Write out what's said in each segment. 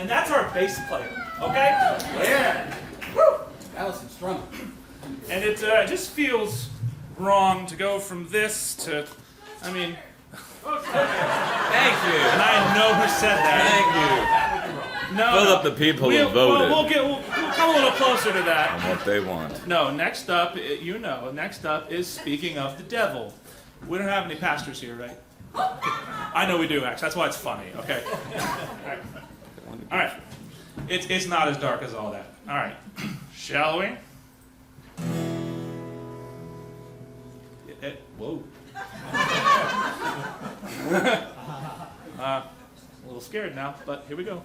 and that's our bass player, okay? Yeah. Woo! That was some strumming. And it just feels wrong to go from this to, I mean, Thank you. and I know who said that. Thank you. No, Fill no. up the people We'll- who voted We'll come a little closer to that. on what they want. No, next up, next up is Speaking of the Devil. We don't have any pastors here, right? I know we do, Max. That's why it's funny, okay? All right. It's not as dark as all that. All right. Shall we? Whoa. A little scared now, but here we go.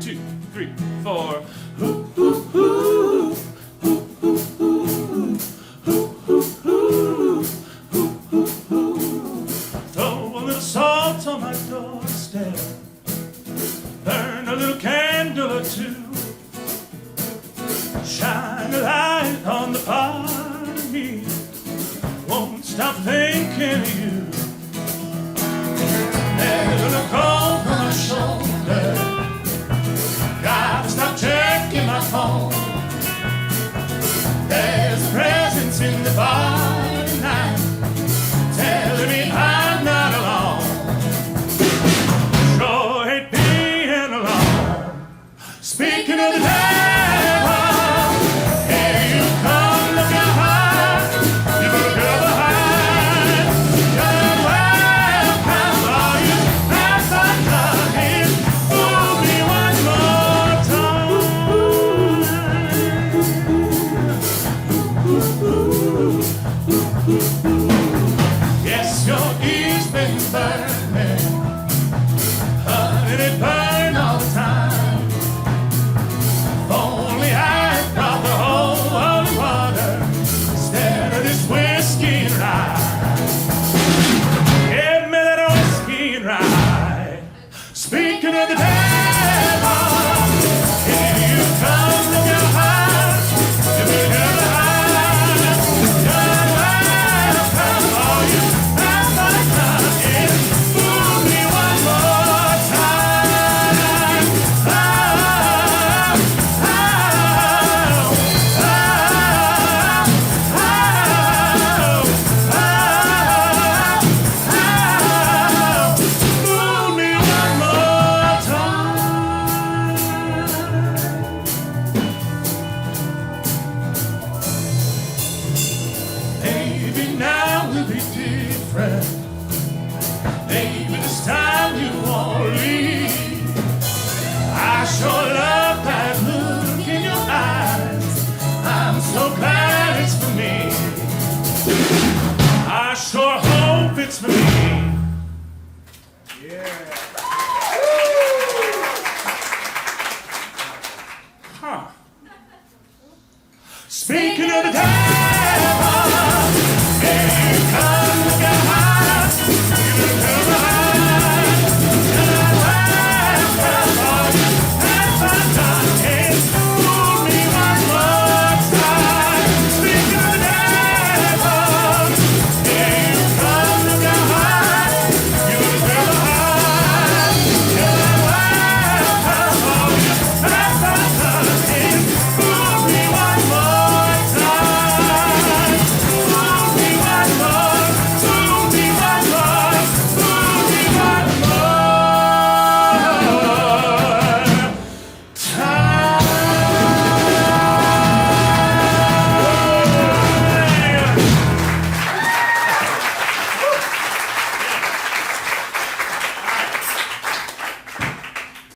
2, 3, 4. Throw a little salt on my doorstep. Burn a little candle or two. Shine a light on the part of me. Won't stop thinking of you. There's a little cold on my shoulder. Gotta stop checking my phone. There's a presence in the bar tonight, telling me I'm not alone. Sure hate being alone. Speaking of the devil, here you come, look out high. You better get behind. You're welcome, all you have fun here. Fool me one more time. Yes, your ears been burning, and it burn all the time. If only I brought the whole holy water instead of this whiskey and rye. Give me that whiskey and rye. Speaking of the devil, here you come, look out high. You better get behind. You're welcome, all you have fun here. Fool me one more time. Oh, oh, fool me one more time. Maybe now we'll be different. Maybe this time you won't leave. I sure love that look in your eyes. I'm so glad it's for me. I sure hope it's for me. Yeah.